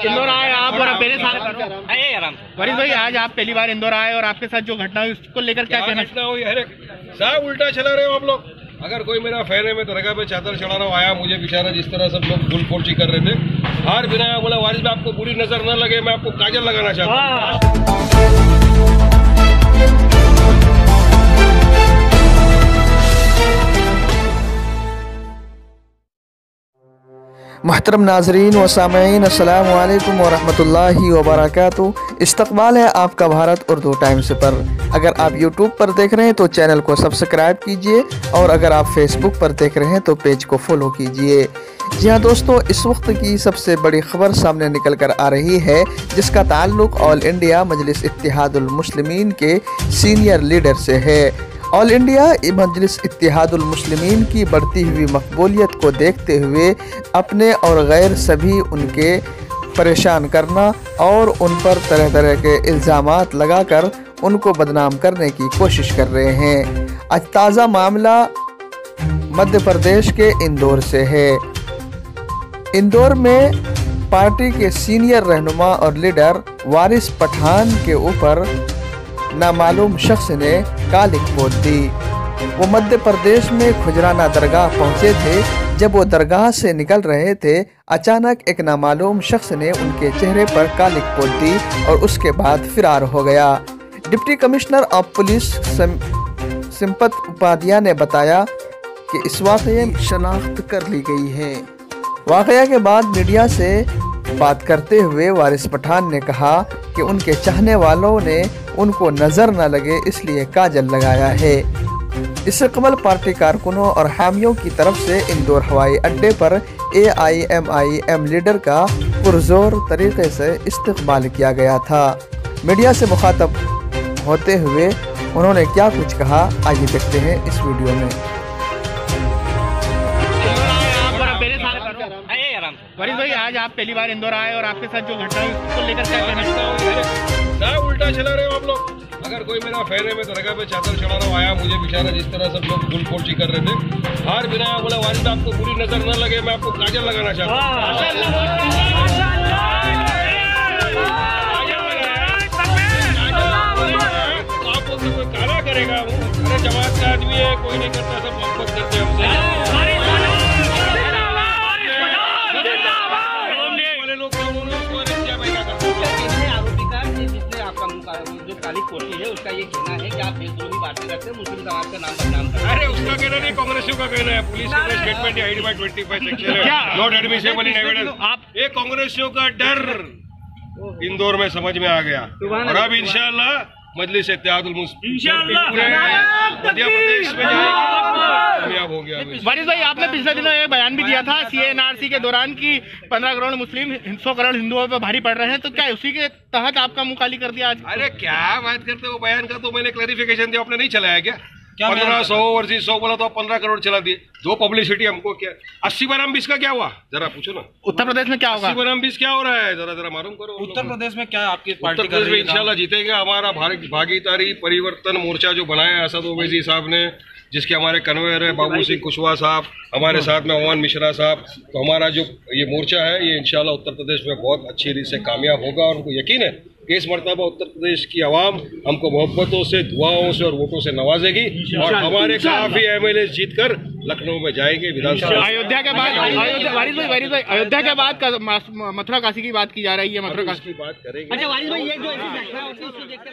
इंदौर आए आप और मेरे साथ वारिस भाई, आज आप पहली बार इंदौर आए और आपके साथ जो घटना हुई उसको लेकर क्या कहना हुई? अरे साहब उल्टा चला रहे हो आप लोग। अगर कोई मेरा फैन है, मैं दरगाह पे चादर चढ़ा रहा हूँ, आया मुझे बेचारा जिस तरह सब लोग गुलफोर्ची कर रहे थे, हार बिना बोला वारिस भाई आपको बुरी नजर न लगे, मैं आपको काजल लगाना चाहता हूँ। मुहतरम नाजरीन व सामईन, अस्सलामु अलैकुम व रहमतुल्लाहि व बरकातुहू। इस्तकबाल है आपका भारत उर्दू टाइम्स पर। अगर आप यूट्यूब पर देख रहे हैं तो चैनल को सब्सक्राइब कीजिए, और अगर आप फेसबुक पर देख रहे हैं तो पेज को फॉलो कीजिए। जी हाँ दोस्तों, इस वक्त की सबसे बड़ी खबर सामने निकल कर आ रही है, जिसका ताल्लुक ऑल इंडिया मजलिस इत्तेहादुल मुस्लिमीन के सीनियर लीडर से है। ऑल इंडिया मजलिस इत्तेहादुल मुस्लिमीन की बढ़ती हुई मकबूलियत को देखते हुए अपने और गैर सभी उनके परेशान करना और उन पर तरह तरह के इल्ज़ामात लगाकर उनको बदनाम करने की कोशिश कर रहे हैं। आज ताज़ा मामला मध्य प्रदेश के इंदौर से है। इंदौर में पार्टी के सीनियर रहनुमा और लीडर वारिस पठान के ऊपर नामालूम शख्स ने कालिक पोत दी। वो मध्य प्रदेश में खुजराना दरगाह पहुंचे थे। जब वो दरगाह से निकल रहे थे, अचानक एक नामालूम शख्स ने उनके चेहरे पर कालिक पोत दी और उसके बाद फिरार हो गया। Deputy commissioner of police Simpat Upadhyay ने बताया कि इस वाक़ये में शनाख्त कर ली गई है। वाक़या के बाद मीडिया से बात करते हुए वारिस पठान ने कहा कि उनके चाहने वालों ने उनको नज़र न लगे इसलिए काजल लगाया है। इससे कबल पार्टी कारकुनों और हामियों की तरफ से इंदौर हवाई अड्डे पर AIMIM लीडर का पुरजोर तरीके से इस्तकबाल किया गया था। मीडिया से मुखातब होते हुए उन्होंने क्या कुछ कहा, आइए देखते हैं इस वीडियो में। वारिस भाई, आज आप पहली बार इंदौर आए और आपके साथ जो घटना हुई उसको लेकर क्या कहना साहब उल्टा चला रहे हो आप लोग। अगर कोई मेरा फैन है, मैं दरगाह पे चादर चढ़ा रहा हूँ, आया मुझे बेचारा जिस तरह सब लोग गुलफोर्ची कर रहे थे, हार बिना बोला वारिस भाई आपको बुरी नजर न लगे, मैं आपको काजल लगाना चाहता हूँ। आप कोई काला करेगा, अरे जमात का आदमी है, कोई नहीं करता, सब मोहब्बत करते हमसे। जो कालिक पोती है उसका ये कहना है कि आप बेजोरी बातें करते हैं, मुस्लिम समाज का नाम बदनाम करते हैं। अरे उसका कहना नहीं, कांग्रेसियों का कहना है। पुलिस का स्टेटमेंट है, ID by 25 सेक्शन है, नॉट एडमिसेबल इन एविडेंस। आप ये कांग्रेसियों का डर इंदौर में समझ में आ गया, और अब इंशाल्लाह मजलिस इत्तेहादुल मुस्लिमीन मध्य प्रदेश में कामयाब हो गया। वारिस भाई, आपने पिछले दिनों एक बयान भी दिया था CNRC के दौरान कि 15 करोड़ मुस्लिम 100 करोड़ हिंदुओं पर भारी पड़ रहे हैं, तो क्या उसी के तहत आपका मुंह काली कर दिया आज? अरे क्या बात करते हो, बयान का तो मैंने क्लैरिफिकेशन दिया, आपने नहीं चलाया क्या? 1500 वर्सेस 100 बोला तो 15 करोड़ चला दिए। दो पब्लिसिटी हमको क्या, 80 बनाम 20 का क्या हुआ जरा पूछो ना। उत्तर प्रदेश में क्या होगा? 80 बनाम 20 क्या हो रहा है, जरा जरा मालूम करो। उत्तर प्रदेश में क्या आपकी उत्तर प्रदेश में इंशाल्लाह जीतेंगे। हमारा भागीदारी परिवर्तन मोर्चा जो बनाया है असद ओवैसी साहब ने, जिसके हमारे कन्वेयर है बाबू सिंह कुशवाहा साहब, हमारे साथ में ओवन मिश्रा साहब, तो हमारा जो ये मोर्चा है ये इंशाल्लाह उत्तर प्रदेश में बहुत अच्छी रीत से कामयाब होगा। और उनको यकीन है कि इस मरतबा उत्तर प्रदेश की आवाम हमको मोहब्बतों से, दुआओं से और वोटों से नवाजेगी, और हमारे काफी MLA जीत कर लखनऊ में जाएंगे विधानसभा। अयोध्या के बाद वारिस भाई अयोध्या के बाद मथुरा काशी की बात की जा रही है। मथुरा काशी की बात करेंगे। अच्छा वारिस भाई, ये जो ऐसी घटना होती है उसको देखकर